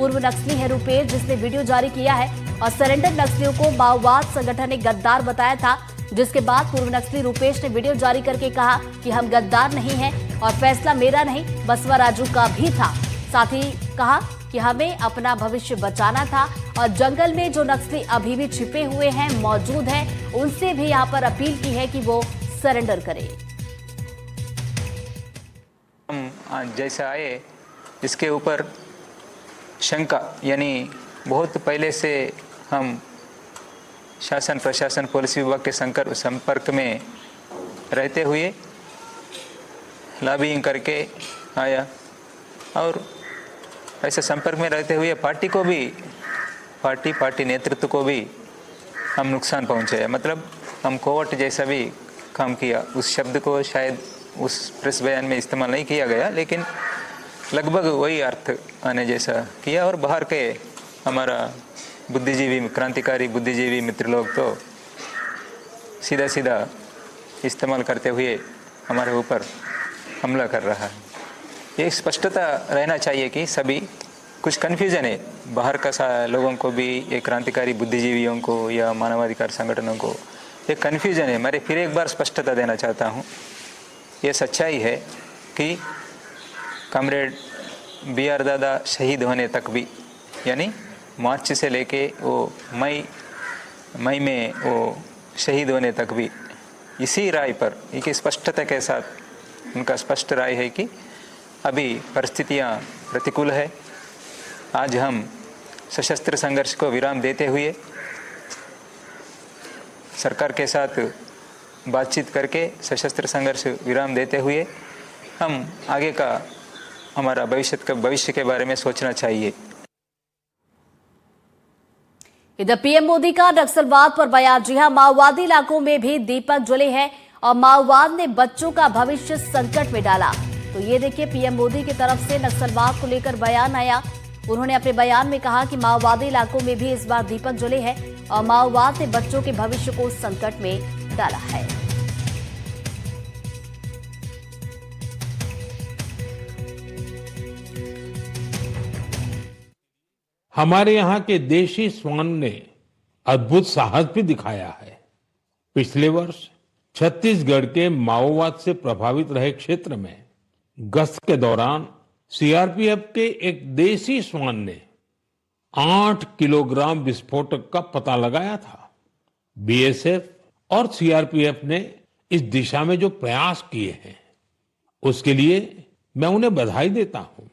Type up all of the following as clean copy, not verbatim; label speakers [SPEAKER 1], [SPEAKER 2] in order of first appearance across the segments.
[SPEAKER 1] पूर्व नक्सली है रुपेश, जिसने वीडियो जारी किया है और सरेंडर नक्सलियों को माओवाद संगठन ने गद्दार बताया था। जिसके बाद पूर्व नक्सली रुपेश ने वीडियो जारी करके कहा कि हम गद्दार नहीं हैं और फैसला मेरा नहीं बसवा राजू का भी था। साथ ही कहा कि हमें अपना भविष्य बचाना था और जंगल में जो नक्सली अभी भी छिपे हुए हैं, मौजूद हैं, उनसे भी यहाँ पर अपील की है कि वो सरेंडर करें।
[SPEAKER 2] हम जैसे आए इसके ऊपर शंका, यानी बहुत पहले से हम शासन प्रशासन पुलिस विभाग के संपर्क में रहते हुए लॉबिंग करके आया और ऐसे संपर्क में रहते हुए पार्टी को भी पार्टी नेतृत्व को भी हम नुकसान पहुंचाया। मतलब हम कोर्ट जैसा भी काम किया। उस शब्द को शायद उस प्रेस बयान में इस्तेमाल नहीं किया गया, लेकिन लगभग वही अर्थ आने जैसा किया। और बाहर के हमारा बुद्धिजीवी, क्रांतिकारी बुद्धिजीवी मित्र लोग तो सीधा सीधा इस्तेमाल करते हुए हमारे ऊपर हमला कर रहा है। ये स्पष्टता रहना चाहिए कि सभी कुछ कन्फ्यूजन है बाहर का लोगों को भी, ये क्रांतिकारी बुद्धिजीवियों को या मानवाधिकार संगठनों को ये कन्फ्यूजन है। मैं फिर एक बार स्पष्टता देना चाहता हूँ। ये सच्चाई है कि कॉमरेड BR दादा शहीद होने तक भी, यानी मार्च से लेके वो मई में वो शहीद होने तक भी इसी राय पर, एक स्पष्टता के साथ उनका स्पष्ट राय है कि अभी परिस्थितियां प्रतिकूल है। आज हम सशस्त्र संघर्ष को विराम देते हुए सरकार के साथ बातचीत करके सशस्त्र संघर्ष विराम देते हुए हम आगे का हमारा भविष्य के बारे में सोचना चाहिए।
[SPEAKER 1] इधर पीएम मोदी का नक्सलवाद पर बयान। जी हां, माओवादी इलाकों में भी दीपक जले हैं और माओवाद ने बच्चों का भविष्य संकट में डाला। तो ये देखिए, पीएम मोदी की तरफ से नक्सलवाद को लेकर बयान आया। उन्होंने अपने बयान में कहा कि माओवादी इलाकों में भी इस बार दीपक जले हैं और माओवाद ने बच्चों के भविष्य को संकट में डाला है।
[SPEAKER 3] हमारे यहाँ के देशी श्वान ने अद्भुत साहस भी दिखाया है। पिछले वर्ष छत्तीसगढ़ के माओवाद से प्रभावित रहे क्षेत्र में गश्त के दौरान सीआरपीएफ के एक देशी श्वान ने 8 किलोग्राम विस्फोटक का पता लगाया था। बीएसएफ और सीआरपीएफ ने इस दिशा में जो प्रयास किए हैं, उसके लिए मैं उन्हें बधाई देता हूं।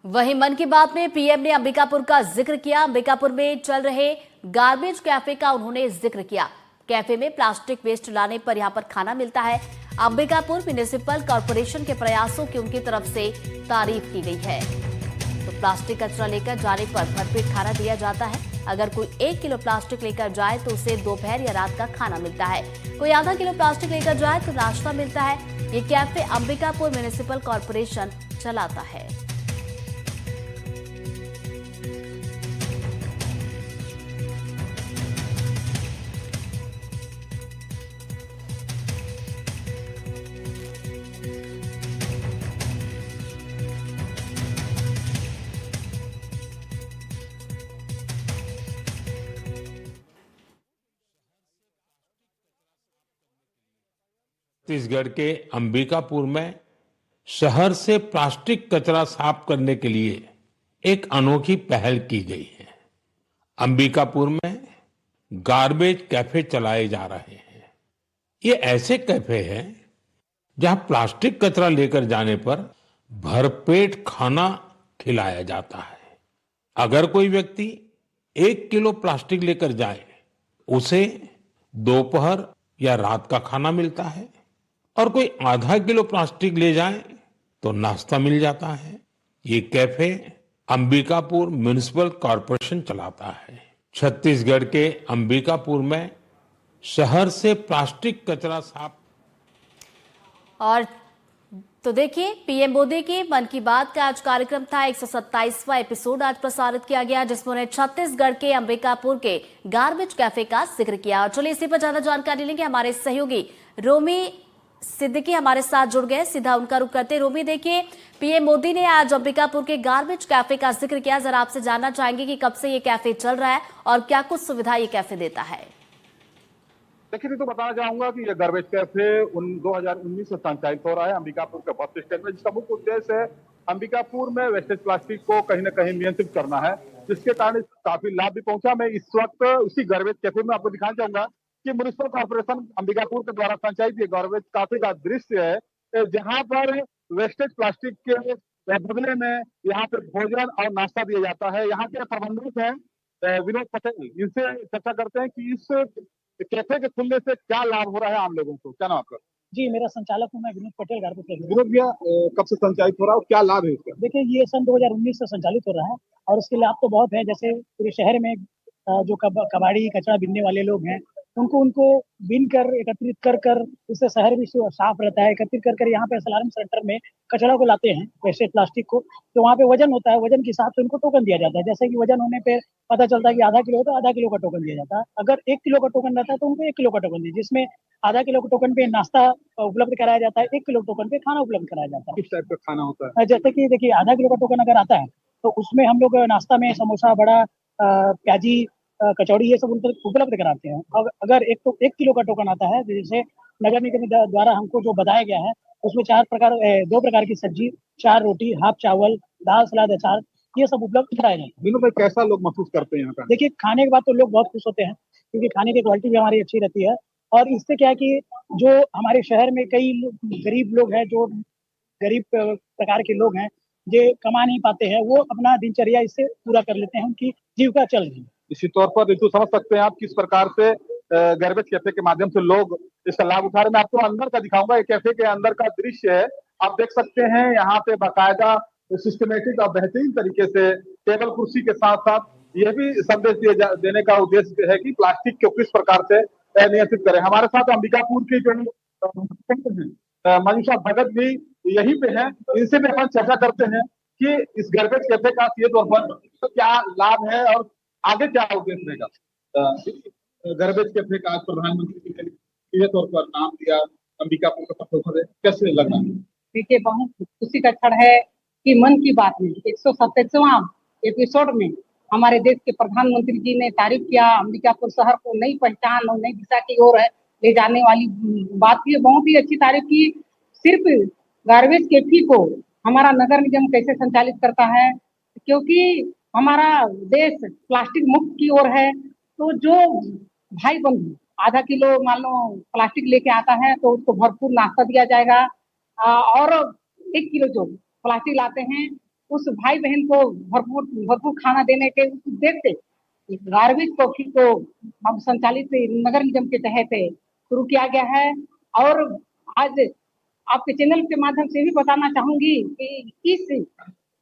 [SPEAKER 1] वहीं मन की बात में पीएम ने अंबिकापुर का जिक्र किया। अंबिकापुर में चल रहे गार्बेज कैफे का उन्होंने जिक्र किया। कैफे में प्लास्टिक वेस्ट लाने पर यहां पर खाना मिलता है। अंबिकापुर म्युनिसिपल कॉर्पोरेशन के प्रयासों की उनकी तरफ से तारीफ की गई है। तो प्लास्टिक कचरा लेकर जाने पर भरपेट खाना दिया जाता है। अगर कोई 1 किलो प्लास्टिक लेकर जाए तो उसे दोपहर या रात का खाना मिलता है। कोई आधा किलो प्लास्टिक लेकर जाए तो नाश्ता मिलता है। ये कैफे अंबिकापुर म्युनिसिपल कॉर्पोरेशन चलाता है।
[SPEAKER 3] छत्तीसगढ़ के अंबिकापुर में शहर से प्लास्टिक कचरा साफ करने के लिए एक अनोखी पहल की गई है। अंबिकापुर में गार्बेज कैफे चलाए जा रहे हैं। ये ऐसे कैफे हैं जहां प्लास्टिक कचरा लेकर जाने पर भरपेट खाना खिलाया जाता है। अगर कोई व्यक्ति 1 किलो प्लास्टिक लेकर जाए, उसे दोपहर या रात का खाना मिलता है, और कोई आधा किलो प्लास्टिक ले जाए तो नाश्ता मिल जाता है। ये कैफे अंबिकापुर म्युनिसिपल कॉर्पोरेशन चलाता है। छत्तीसगढ़ के अंबिकापुर में शहर से प्लास्टिक कचरा साफ।
[SPEAKER 1] और तो देखिए, पीएम मोदी के मन की बात का आज कार्यक्रम था 127वां एपिसोड आज प्रसारित किया गया, जिसमें उन्होंने छत्तीसगढ़ के अंबिकापुर के गार्बेज कैफे का जिक्र किया। और चलिए इसी पर ज्यादा जानकारी लेंगे हमारे सहयोगी रोमी सिद्दीकी हमारे साथ जुड़ गए, सीधा उनका रुख करते। रूबी, देखिए पीएम मोदी ने आज अंबिकापुर के गार्बेज कैफे का जिक्र किया। जरा आपसे जानना चाहेंगे कि कब से ये कैफे चल रहा है और क्या कुछ सुविधा ये कैफे देता है।
[SPEAKER 4] देखिए, तो बताना चाहूंगा कि यह गार्बेज कैफे 2019 से संचालित हो रहा है अंबिकापुर के बस स्टैंड में, जिसका मुख्य उद्देश्य है अंबिकापुर में वेस्टेज प्लास्टिक को कहीं न कहीं नियंत्रित करना है, जिसके कारण काफी लाभ भी पहुंचा। मैं इस वक्त उसी गार्बेज कैफे में आपको दिखाना चाहूंगा कि म्युनिसिपल कॉर्पोरेशन अंबिकापुर के द्वारा संचालित ये गार्बेज कैफे का दृश्य है, जहाँ पर वेस्टेज प्लास्टिक के बदले में यहाँ पे भोजन और नाश्ता दिया जाता है। यहाँ के प्रबंधक हैं विनोद पटेल, इनसे चर्चा करते हैं कि इस कैफे के खुलने से क्या लाभ हो रहा है आम लोगों को। क्या नाम आपका?
[SPEAKER 5] जी, मेरा संचालक हूँ मैं विनोद पटेल, गार्बेज कैफे।
[SPEAKER 4] विनोद भैया, कब से संचालित हो रहा है और क्या लाभ है इसका?
[SPEAKER 5] देखिए, ये सन 2019 से संचालित हो रहा है और इसके लाभ तो बहुत है। जैसे पूरे शहर में जो कबाड़ी कचरा बीनने वाले लोग हैं, उनको बीन कर एकत्रित कर इससे शहर भी साफ रहता है। एकत्रित कर यहाँ पे सलारम सेंटर में कचरा को लाते हैं, वेस्टेज प्लास्टिक को, तो वहाँ पे वजन होता है। वजन के हिसाब से उनको टोकन दिया जाता है। जैसे कि वजन होने पे पता चलता है कि आधा किलो, तो आधा किलो का टोकन दिया जाता है। अगर 1 किलो का टोकन रहता है तो उनको 1 किलो का टोकन दिया, जिसमें आधा किलो के टोकन पे नाश्ता उपलब्ध कराया जाता है, 1 किलो टोकन पे खाना उपलब्ध कराया जाता है।
[SPEAKER 4] किस टाइप का खाना होता है?
[SPEAKER 5] जैसे कि देखिए, आधा किलो का टोकन अगर आता है तो उसमें हम लोग नाश्ता में समोसा, बड़ा, प्याजी, कचौड़ी, ये सब उपलब्ध कराते हैं। अगर 1 किलो का टोकन आता है, जैसे नगर निगम द्वारा हमको जो बताया गया है, उसमें 2 प्रकार की सब्जी, 4 रोटी, हाफ चावल, दाल, सलाद, अचार, ये सब उपलब्ध कराए जाते हैं।
[SPEAKER 4] विनोद भाई, कैसा लोग महसूस करते हैं यहाँ का?
[SPEAKER 5] देखिए, खाने के बाद तो लोग बहुत खुश होते हैं, क्योंकि खाने की क्वालिटी भी हमारी अच्छी रहती है। और इससे क्या है कि जो हमारे शहर में कई गरीब लोग हैं, जो गरीब प्रकार के लोग हैं, जो कमा नहीं पाते हैं, वो अपना दिनचर्या इससे पूरा कर लेते हैं, उनकी जीविका चल रही है।
[SPEAKER 4] इसी तौर पर ऋतु, समझ सकते हैं आप किस प्रकार से गार्बेज कैफे के माध्यम से लोग इसका लाभ उठा रहे हैं। मैं आपको अंदर का दिखाऊंगा, एक कैफे के अंदर का दृश्य है। आप देख सकते हैं यहाँ पे बाकायदा सिस्टमेटिक और बेहतरीन तरीके से टेबल कुर्सी के साथ साथ यह भी संदेश देने का उद्देश्य है कि प्लास्टिक को किस प्रकार से नियंत्रित करें। हमारे साथ अंबिकापुर की जो मनीषा भगत भी यहीं पे है, इनसे भी हम चर्चा करते हैं कि इस गार्बेज कैफे का सीधे तौर पर क्या लाभ है और आगे क्या उद्देश्य रहेगा। गार्बेज कैफे का आज प्रधानमंत्री जी ने सीधे तौर पर नाम दिया, अंबिकापुर का पत्थर है, कैसे लगा?
[SPEAKER 6] देखिए, बहुत खुशी का क्षण है कि मन की बात में 127वां एपिसोड में हमारे देश के प्रधानमंत्री जी ने तारीफ किया, अंबिकापुर शहर को नई पहचान और नई दिशा की ओर ले जाने वाली बात की बहुत ही अच्छी तारीफ की। सिर्फ गार्बेज कैफे को हमारा नगर निगम कैसे संचालित करता है, क्योंकि हमारा देश प्लास्टिक मुक्त की ओर है। तो जो भाई बंधु आधा किलो मान लो प्लास्टिक लेके आता है तो उसको भरपूर नाश्ता दिया जाएगा, और 1 किलो जो प्लास्टिक लाते हैं उस भाई बहन को भरपूर खाना देने के उद्देश्य से गार्बेज कैफे को हम संचालित नगर निगम के तहत शुरू किया गया है। और आज आपके चैनल के माध्यम से भी बताना चाहूंगी कि इस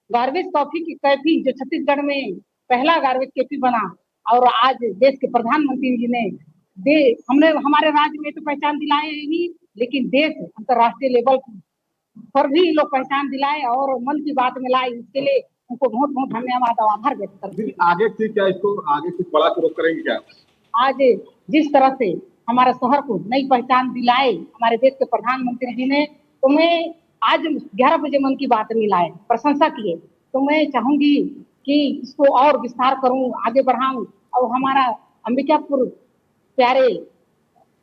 [SPEAKER 6] गार्बेज कैफे जो छत्तीसगढ़ में पहला गार्बेज कैफे बना, और आज देश के प्रधानमंत्री जी ने हमने हमारे राज्य में तो पहचान दिलाए ही, लेकिन देश अंतर्राष्ट्रीय लेवल पर भी लोग पहचान दिलाए और मन की बात में लाए। इसके लिए उनको बहुत बहुत धन्यवाद और आभार व्यक्त करते हैं।
[SPEAKER 4] आगे से क्या इसको आगे कुछ बड़ा शुरू करेंगे क्या?
[SPEAKER 6] आज जिस तरह से हमारे शहर को नई पहचान दिलाए हमारे देश के प्रधानमंत्री जी ने, तो मैं आज 11 बजे मन की बात में लाए, प्रशंसा किए, तो मैं चाहूंगी कि इसको और विस्तार करूं, आगे बढ़ाऊं और हमारा अंबिकापुर प्यारे